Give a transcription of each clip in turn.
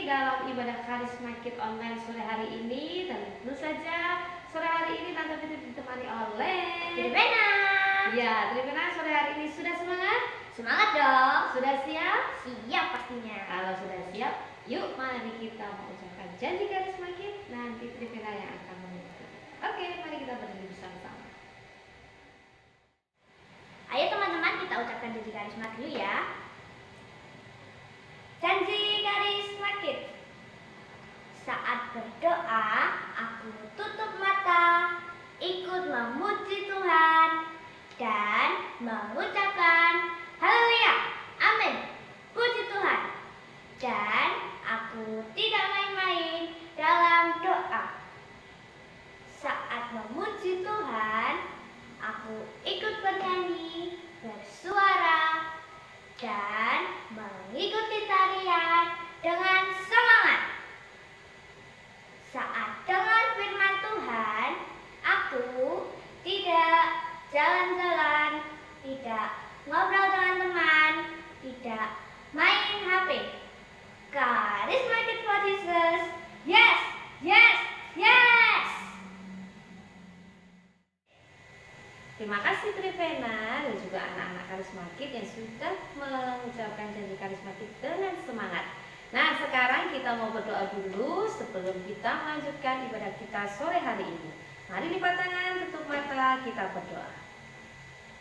dalam ibadah Karisma Kids online sore hari ini. Dan tentu saja sore hari ini Tante Fitri ditemani oleh Trivena. Ya, Trivena sore hari ini sudah semangat? Semangat dong. Sudah siap? Siap pastinya. Kalau sudah siap, yuk mari kita mengucapkan janji Karisma Kids. Nanti Trivena yang akan memimpin. Oke, mari kita berdiri bersama-sama. Ayo teman-teman, kita ucapkan janji Karisma dulu ya. Janji Karisma Kids. Saat berdoa, aku tutup mata, ikut memuji Tuhan, dan mengucapkan haleluya, amin, puji Tuhan. Dan aku tidak main-main dalam doa. Saat memuji Tuhan, aku ikut bernyanyi, bersuara, dan mengikuti tarian dengan semangat. Saat dengar firman Tuhan, aku tidak jalan-jalan, tidak ngobrol dengan teman, tidak main HP. Karisma Kids for Jesus. Yes, yes, yes. Terima kasih Trivena dan juga anak-anak Karisma Kids yang sudah mengucapkan janji Karisma Kids dengan semangat. Nah, sekarang kita mau berdoa dulu sebelum kita melanjutkan ibadah kita sore hari ini. Mari lipat tangan, tutup mata, kita berdoa.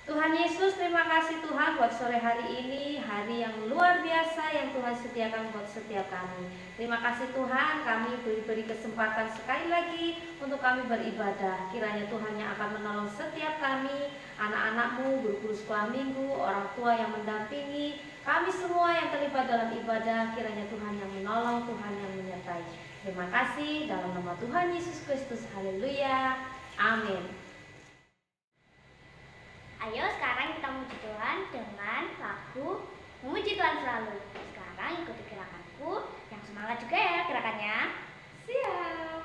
Tuhan Yesus, terima kasih Tuhan buat sore hari ini, hari yang luar biasa yang Tuhan sediakan buat setiap kami. Terima kasih Tuhan, kami diberi kesempatan sekali lagi untuk kami beribadah. Kiranya Tuhan yang akan menolong setiap kami, anak-anakmu, guru-guru sekolah minggu, orang tua yang mendampingi, kami semua yang terlibat dalam ibadah. Kiranya Tuhan yang menolong, Tuhan yang menyertai. Terima kasih dalam nama Tuhan Yesus Kristus. Haleluya. Amin. Ayo sekarang kita memuji Tuhan dengan lagu Memuji Tuhan Selalu. Sekarang ikuti gerakanku, yang semangat juga ya gerakannya. Siap.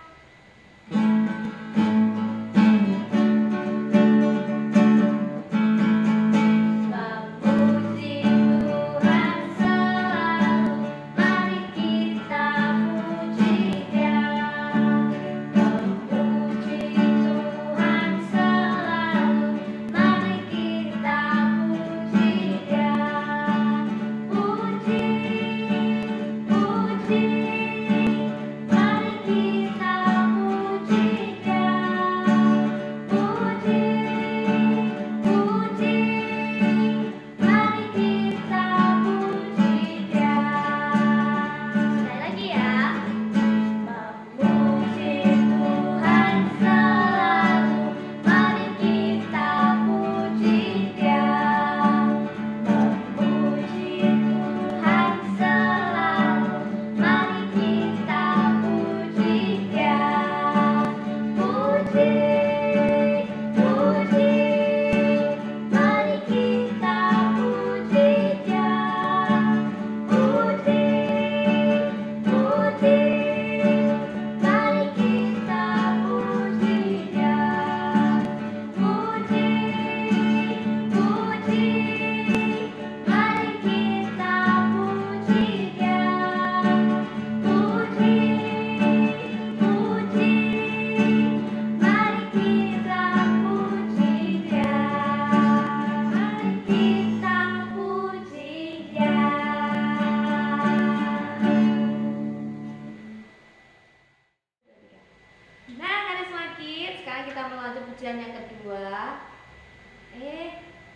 Pujian yang kedua.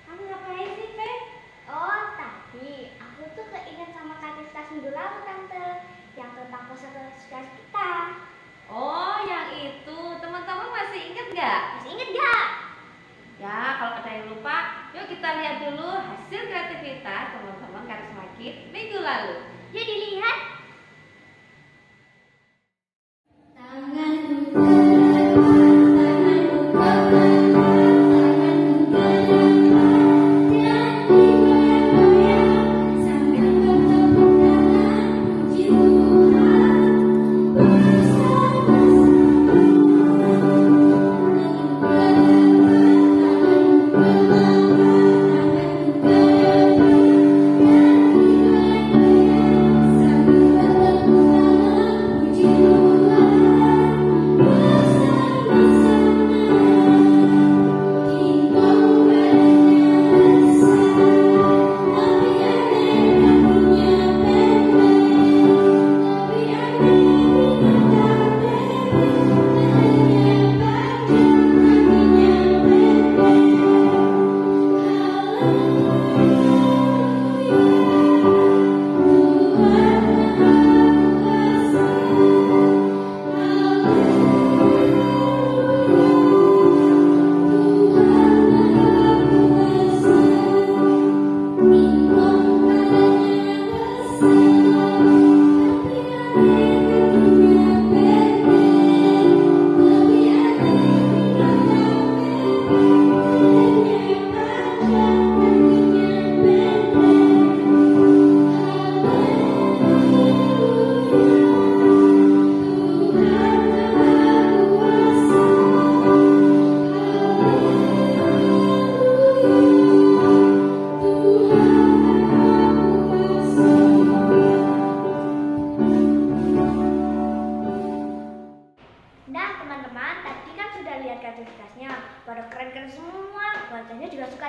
Kamu ngapain sih, Pe? Oh, tadi aku tuh keinget sama katekistas minggu lalu, Tante, yang tentang proses kita. Oh, yang itu. Teman-teman masih ingat nggak? Masih inget nggak? Ya, kalau ada yang lupa, yuk kita lihat dulu hasil kreativitas teman-teman Karisma Kids minggu lalu. Yuk dilihat. Tangan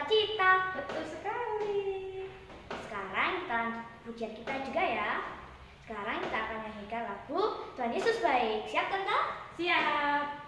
sukacita. Betul sekali. Sekarang kita lanjut pujian kita juga ya. Sekarang kita akan nyanyikan lagu Tuhan Yesus Baik. Siap tante? Siap.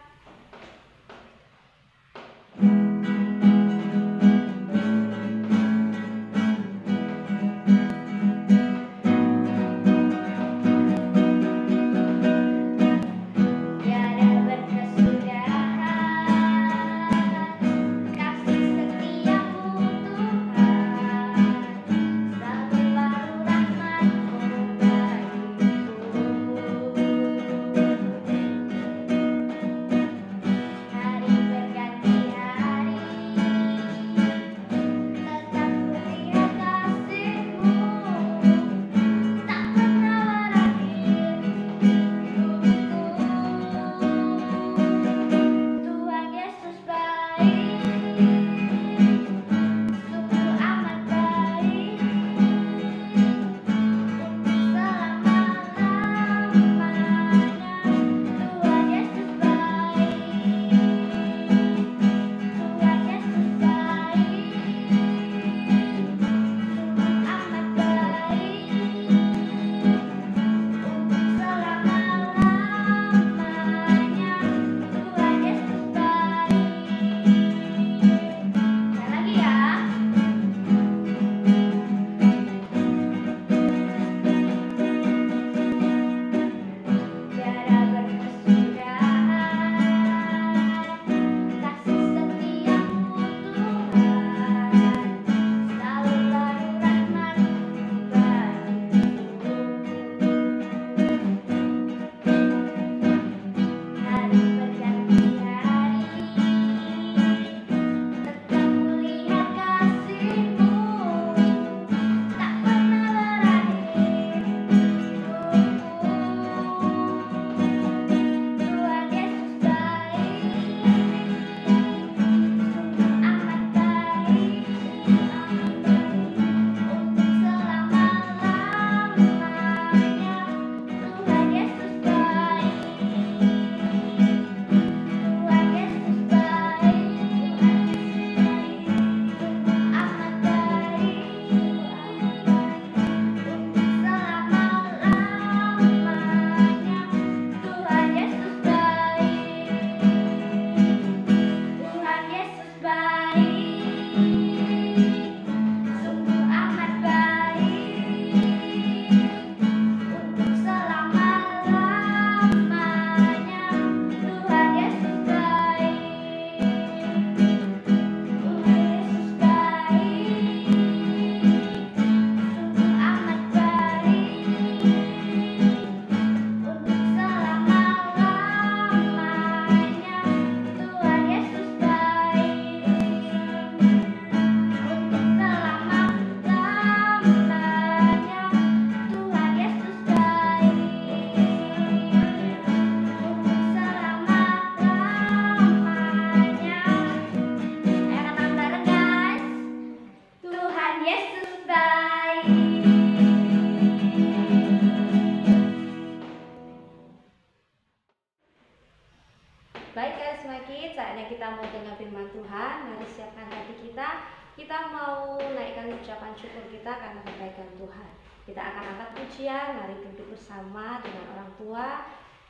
Baik Karismatik, saatnya kita mau dengar firman Tuhan. Mari siapkan hati kita. Kita mau naikkan ucapan syukur kita karena kebaikan Tuhan. Kita akan angkat pujian. Mari duduk bersama dengan orang tua.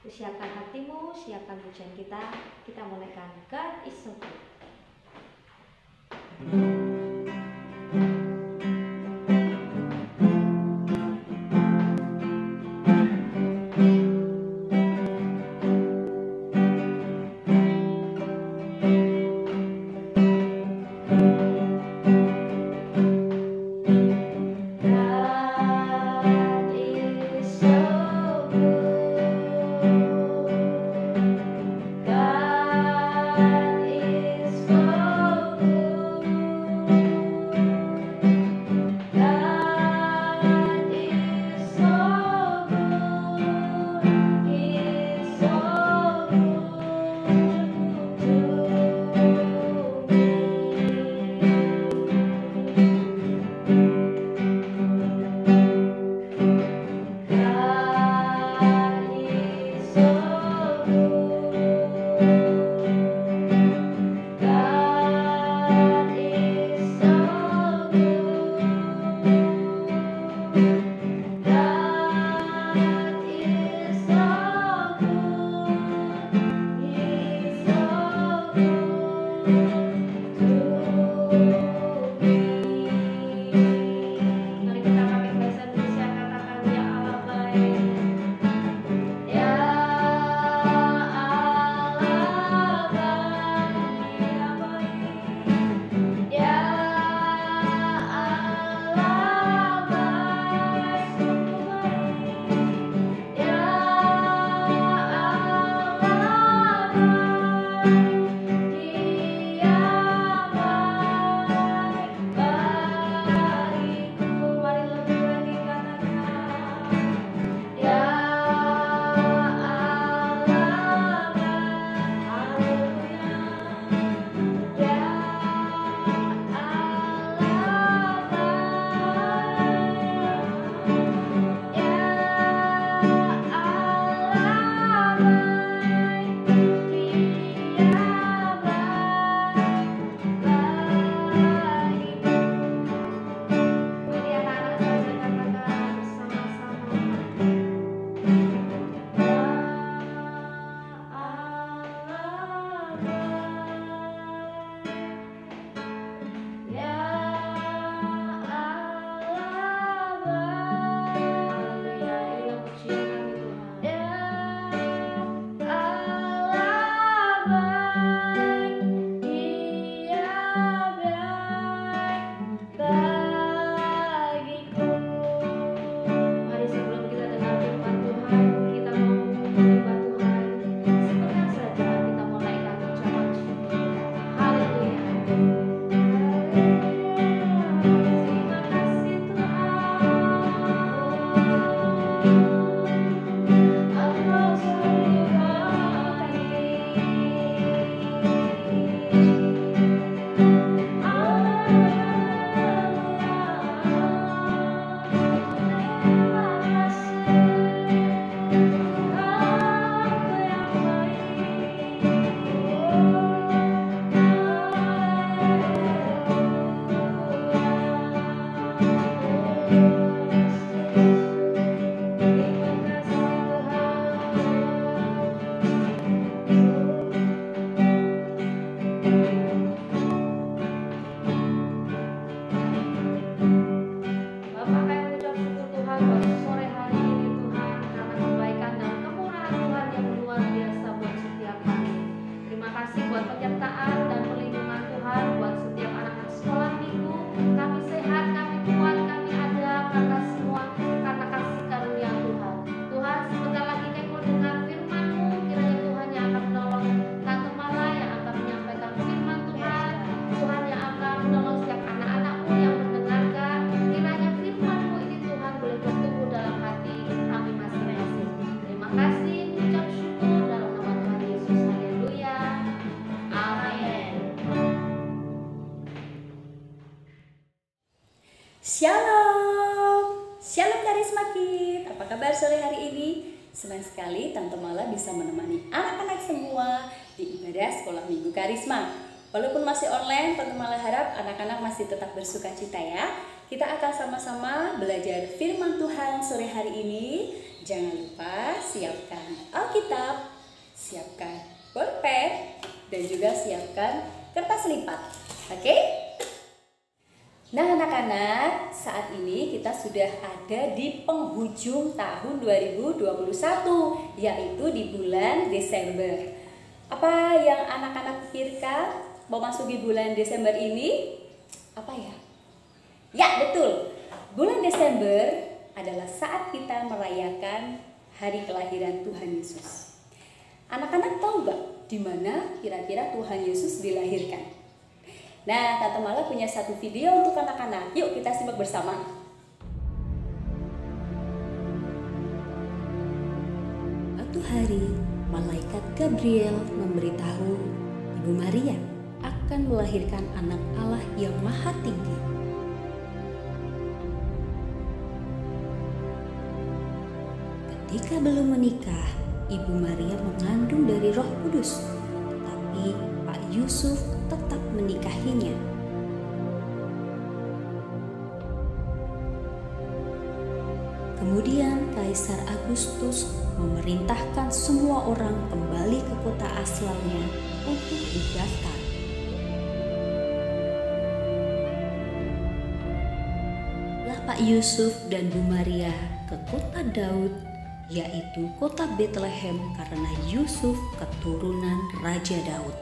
Siapkan hatimu, siapkan pujian kita. Kita mau naikkan God is so good. God is so good. kasih, ucap syukur dalam nama Tuhan Yesus. Haleluya. Amin. Shalom, Shalom Karisma Kids. Apa kabar sore hari ini? Senang sekali Tante Mala bisa menemani anak-anak semua di ibadah sekolah minggu Karisma. Walaupun masih online, Tante Mala harap anak-anak masih tetap bersuka cita ya. Kita akan sama-sama belajar firman Tuhan sore hari ini. Jangan lupa siapkan Alkitab, siapkan pulpen, dan juga siapkan kertas lipat. Oke? Nah anak-anak, saat ini kita sudah ada di penghujung tahun 2021, yaitu di bulan Desember. Apa yang anak-anak pikirkan memasuki bulan Desember ini? Apa ya? Ya betul, bulan Desember adalah saat kita merayakan hari kelahiran Tuhan Yesus. Anak-anak tahu gak di mana kira-kira Tuhan Yesus dilahirkan? Nah, Tante Mala punya satu video untuk anak-anak. Yuk kita simak bersama. Suatu hari, malaikat Gabriel memberitahu Ibu Maria akan melahirkan anak Allah yang Maha Tinggi. Ketika belum menikah, Ibu Maria mengandung dari Roh Kudus, tetapi Pak Yusuf tetap menikahinya. Kemudian Kaisar Agustus memerintahkan semua orang kembali ke kota asalnya untuk didaftar. Setelah Pak Yusuf dan Bu Maria ke kota Daud, yaitu kota Bethlehem, karena Yusuf keturunan Raja Daud.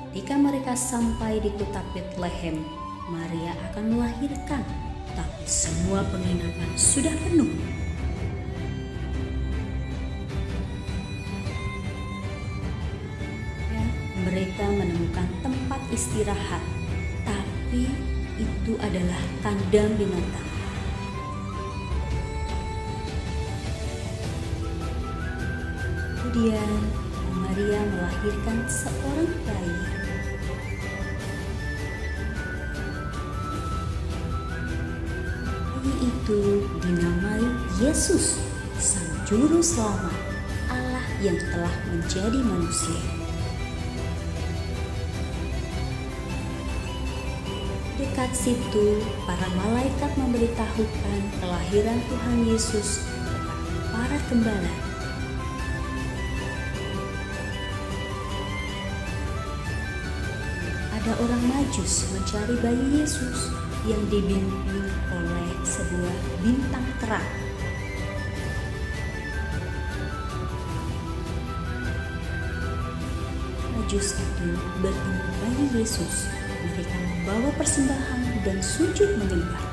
Ketika mereka sampai di kota Bethlehem, Maria akan melahirkan, tapi semua penginapan sudah penuh. Mereka menemukan tempat istirahat, tapi itu adalah kandang binatang. Kemudian Maria melahirkan seorang bayi. Bayi itu dinamai Yesus, Sang Juru Selamat, Allah yang telah menjadi manusia. Dekat situ, para malaikat memberitahukan kelahiran Tuhan Yesus kepada para gembala. Ada orang Majus mencari bayi Yesus yang dibimbing oleh sebuah bintang terang. Majus itu bertemu bayi Yesus. Mereka membawa persembahan dan sujud menyembah.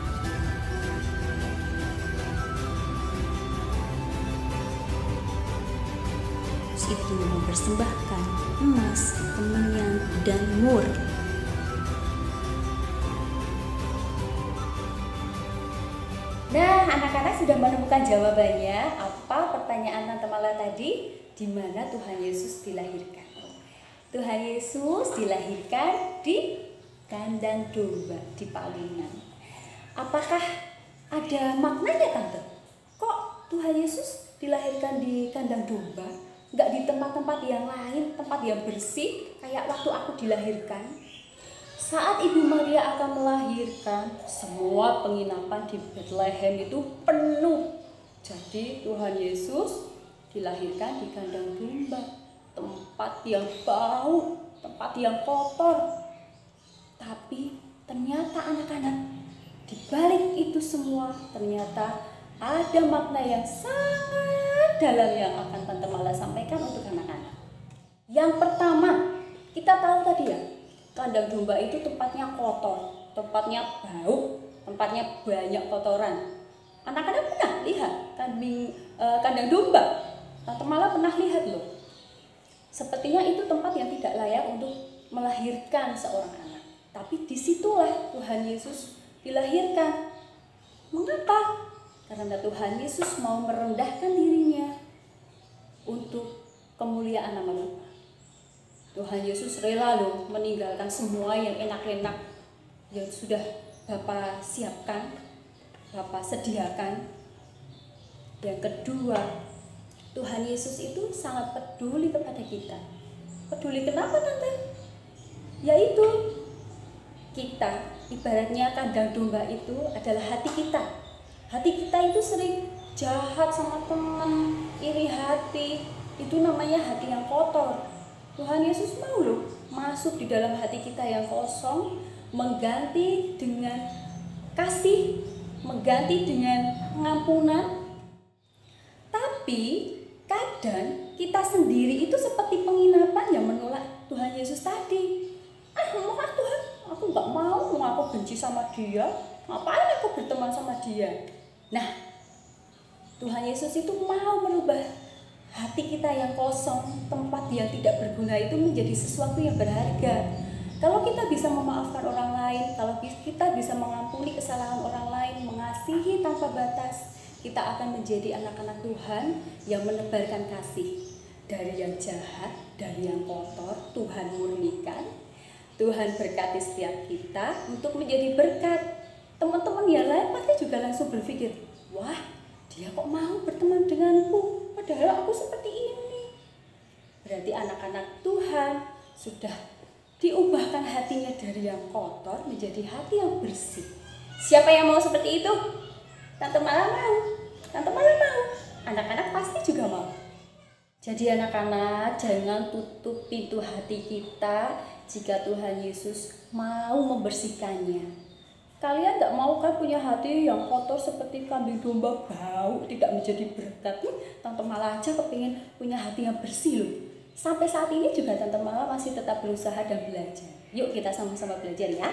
Majus itu mempersembahkan emas, kemenyan, dan mur. Nah, anak-anak sudah menemukan jawabannya. Apa pertanyaan Tante Mala tadi? Di mana Tuhan Yesus dilahirkan? Tuhan Yesus dilahirkan di kandang domba di Palingan. Apakah ada maknanya, Tante? Kok Tuhan Yesus dilahirkan di kandang domba? Nggak di tempat-tempat yang lain, tempat yang bersih kayak waktu aku dilahirkan? Saat Ibu Maria akan melahirkan, semua penginapan di Bethlehem itu penuh. Jadi Tuhan Yesus dilahirkan di kandang domba, tempat yang bau, tempat yang kotor. Tapi ternyata anak-anak, di balik itu semua ternyata ada makna yang sangat dalam yang akan Tante Mala sampaikan untuk anak-anak. Yang pertama, kita tahu tadi ya, kandang domba itu tempatnya kotor, tempatnya bau, tempatnya banyak kotoran. Anak-anak pernah lihat kandang domba? Tante Mala pernah lihat loh. Sepertinya itu tempat yang tidak layak untuk melahirkan seorang anak. Tapi disitulah Tuhan Yesus dilahirkan. Kenapa? Karena Tuhan Yesus mau merendahkan dirinya untuk kemuliaan nama Bapa. Tuhan Yesus rela loh meninggalkan semua yang enak-enak yang sudah Bapa siapkan, Bapa sediakan. Yang kedua, Tuhan Yesus itu sangat peduli kepada kita. Peduli kenapa, Tante? Yaitu kita, ibaratnya kandang domba itu adalah hati kita. Hati kita itu sering jahat sama teman, iri hati. Itu namanya hati yang kotor. Tuhan Yesus mau loh masuk di dalam hati kita yang kosong, mengganti dengan kasih, mengganti dengan pengampunan. Tapi kadang kita sendiri itu seperti penginapan yang menolak Tuhan Yesus tadi. Mau Tuhan, aku nggak mau aku benci sama dia. Ngapain aku berteman sama dia? Nah, Tuhan Yesus itu mau merubah hati kita yang kosong, tempat yang tidak berguna itu menjadi sesuatu yang berharga. Kalau kita bisa memaafkan orang lain, kalau kita bisa mengampuni kesalahan orang lain, mengasihi tanpa batas, kita akan menjadi anak-anak Tuhan yang menebarkan kasih. Dari yang jahat, dari yang kotor, Tuhan murnikan. Tuhan berkati setiap kita untuk menjadi berkat. Teman-teman yang lain pasti juga langsung berpikir, wah, dia kok mau berteman denganku, padahal aku seperti ini. Berarti anak-anak Tuhan sudah diubahkan hatinya dari yang kotor menjadi hati yang bersih. Siapa yang mau seperti itu? Tante Mala mau. Tante Mala mau. Anak-anak pasti juga mau. Jadi anak-anak, jangan tutup pintu hati kita jika Tuhan Yesus mau membersihkannya. Kalian gak mau kan punya hati yang kotor seperti kambing domba, bau, tidak menjadi berkat. Tante Mala aja kepingin punya hati yang bersih loh. Sampai saat ini juga Tante Mala masih tetap berusaha dan belajar. Yuk kita sama-sama belajar ya.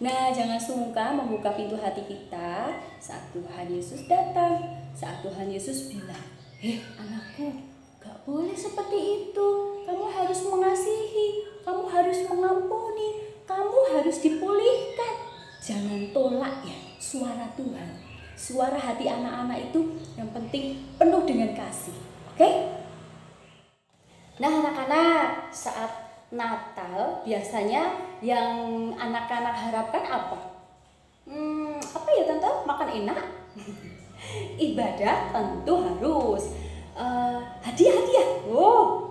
Nah, jangan sungkan membuka pintu hati kita saat Tuhan Yesus datang. Saat Tuhan Yesus bilang, anakku, gak boleh seperti itu. Kamu harus mengasihi, kamu harus mengampuni, kamu harus dipulihkan. Jangan tolak ya suara Tuhan. Suara hati anak-anak itu yang penting penuh dengan kasih. Oke? Nah, anak-anak, saat Natal biasanya yang anak-anak harapkan apa? Apa ya Tante? Makan enak? Ibadah tentu harus. Hadiah-hadiah.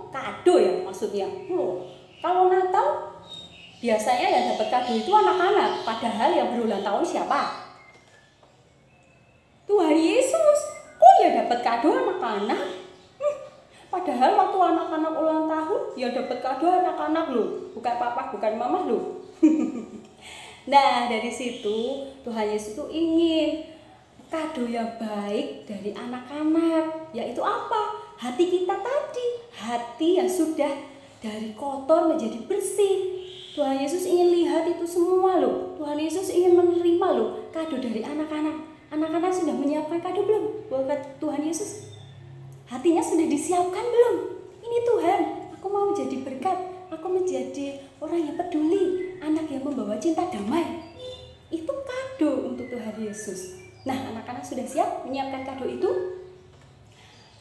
Kado ya maksudnya. Kalau Natal biasanya yang dapat kado itu anak-anak. Padahal yang berulang tahun siapa? Tuhan Yesus. Kok ya dapat kado anak-anak? Padahal waktu anak-anak ulang tahun ya dapat kado anak-anak loh. Bukan papa, bukan mama loh. Nah, dari situ Tuhan Yesus itu ingin kado yang baik dari anak-anak. Yaitu apa? Hati kita tadi. Hati yang sudah dari kotor menjadi bersih. Tuhan Yesus ingin lihat itu semua loh. Tuhan Yesus ingin menerima loh kado dari anak-anak. Anak-anak sudah menyiapkan kado belum buat Tuhan Yesus? Hatinya sudah disiapkan belum? Ini Tuhan, aku mau menjadi berkat. Aku menjadi orang yang peduli, anak yang membawa cinta damai. Itu kado untuk Tuhan Yesus. Nah, anak-anak sudah siap menyiapkan kado itu?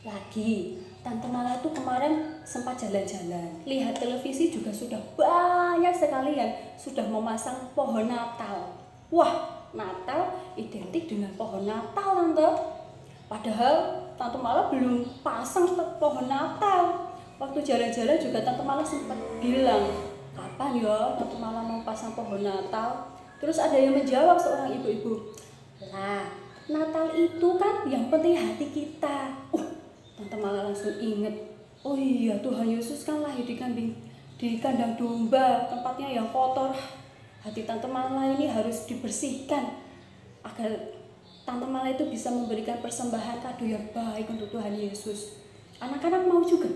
Lagi, Tante Mala tuh kemarin sempat jalan-jalan. Lihat televisi juga sudah banyak sekali yang sudah memasang pohon Natal. Wah, Natal identik dengan pohon Natal, Tante. Padahal Tante Mala belum pasang pohon Natal. Waktu jalan-jalan juga Tante Mala sempat bilang, kapan ya Tante Mala mau pasang pohon Natal? Terus ada yang menjawab seorang ibu-ibu, lah Natal itu kan yang penting hati kita. Tante Mala langsung inget, oh iya Tuhan Yesus kan lahir di kandang domba, tempatnya yang kotor. Hati Tante Mala ini harus dibersihkan agar Tante Mala itu bisa memberikan persembahan kado yang baik untuk Tuhan Yesus. Anak-anak mau juga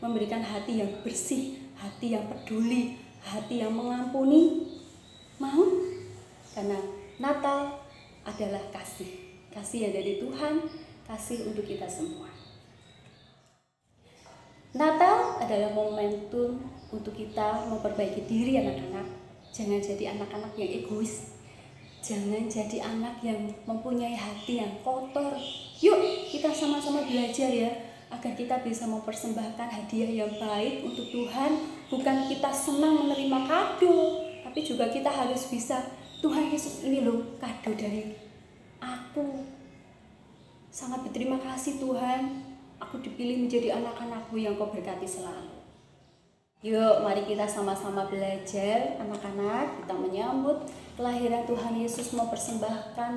memberikan hati yang bersih, hati yang peduli, hati yang mengampuni. Mau? Karena Natal adalah kasih. Kasih yang dari Tuhan, kasih untuk kita semua. Natal adalah momentum untuk kita memperbaiki diri anak-anak. Jangan jadi anak-anak yang egois. Jangan jadi anak yang mempunyai hati yang kotor. Yuk kita sama-sama belajar ya, agar kita bisa mempersembahkan hadiah yang baik untuk Tuhan. Bukan kita senang menerima kado, tapi juga kita harus bisa, Tuhan Yesus ini loh kado dari aku. Sangat berterima kasih Tuhan, aku dipilih menjadi anak-anakmu yang Kau berkati selalu. Yuk mari kita sama-sama belajar anak-anak, kita menyambut kelahiran Tuhan Yesus, mempersembahkan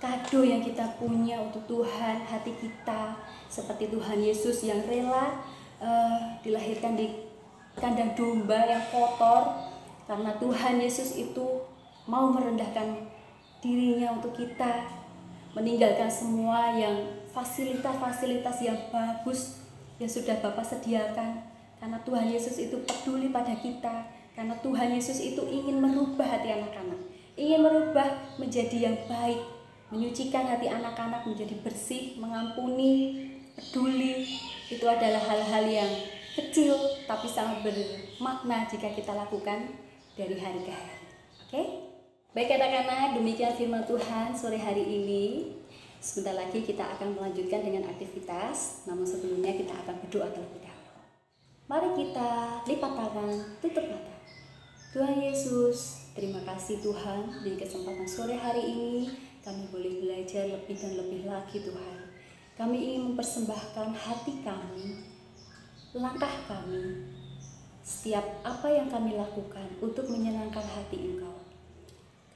kado yang kita punya untuk Tuhan, hati kita seperti Tuhan Yesus yang rela dilahirkan di kandang domba yang kotor, karena Tuhan Yesus itu mau merendahkan dirinya untuk kita, meninggalkan semua yang fasilitas-fasilitas yang bagus yang sudah Bapa sediakan. Karena Tuhan Yesus itu peduli pada kita, karena Tuhan Yesus itu ingin merubah hati anak-anak, ingin merubah menjadi yang baik, menyucikan hati anak-anak menjadi bersih, mengampuni, peduli. Itu adalah hal-hal yang kecil tapi sangat bermakna jika kita lakukan dari hari ke hari. Oke? Baik anak-anak, demikian firman Tuhan sore hari ini. Sebentar lagi kita akan melanjutkan dengan aktivitas, namun sebelumnya kita akan berdoa terlebih dahulu. Mari kita lipat tangan, tutup mata. Tuhan Yesus, terima kasih Tuhan, di kesempatan sore hari ini kami boleh belajar lebih dan lebih lagi Tuhan. Kami ingin mempersembahkan hati kami, langkah kami, setiap apa yang kami lakukan untuk menyenangkan hati Engkau.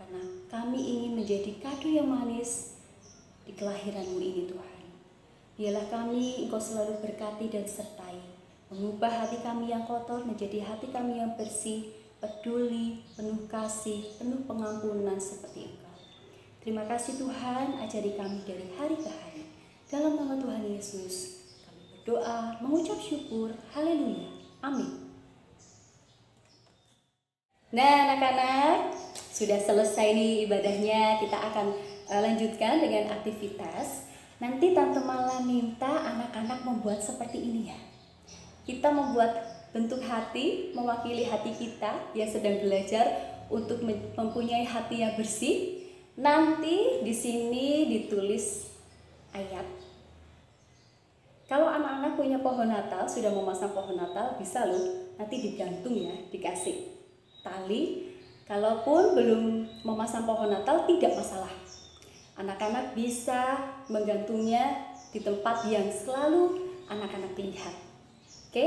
Karena kami ingin menjadi kado yang manis di kelahiran-Mu ini Tuhan. Biarlah kami Engkau selalu berkati dan sertai, mengubah hati kami yang kotor menjadi hati kami yang bersih, peduli, penuh kasih, penuh pengampunan seperti Engkau. Terima kasih Tuhan, ajari kami dari hari ke hari. Dalam nama Tuhan Yesus, kami berdoa, mengucap syukur. Haleluya. Amin. Nah anak-anak, sudah selesai nih ibadahnya. Kita akan lanjutkan dengan aktivitas. Nanti Tante Mala minta anak-anak membuat seperti ini ya. Kita membuat bentuk hati, mewakili hati kita yang sedang belajar untuk mempunyai hati yang bersih. Nanti di sini ditulis ayat. Kalau anak-anak punya pohon Natal, sudah memasang pohon Natal, bisa loh nanti digantung ya, dikasih tali. Kalaupun belum memasang pohon Natal, tidak masalah. Anak-anak bisa menggantungnya di tempat yang selalu anak-anak lihat. Oke,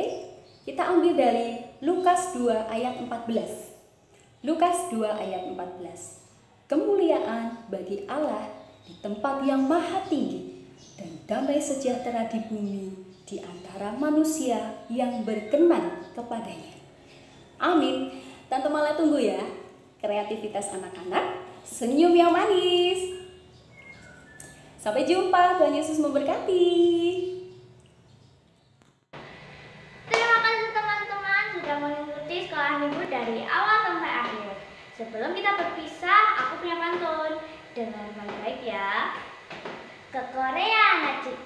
kita ambil dari Lukas 2 ayat 14. Lukas 2 ayat 14. Kemuliaan bagi Allah di tempat yang maha tinggi, dan damai sejahtera di bumi di antara manusia yang berkenan kepadanya. Amin. Tante Mala tunggu ya kreativitas anak-anak, senyum yang manis. Sampai jumpa, Tuhan Yesus memberkati. Mengikuti sekolah minggu dari awal sampai akhir. Sebelum kita berpisah, aku punya pantun. Dengar baik-baik ya. Ke Korea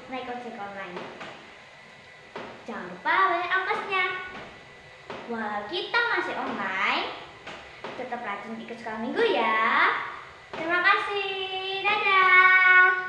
naik ojek online. Jangan lupa bayar ongkosnya. Walau kita masih online, tetap rajin ikut sekolah minggu ya. Terima kasih. Dadah.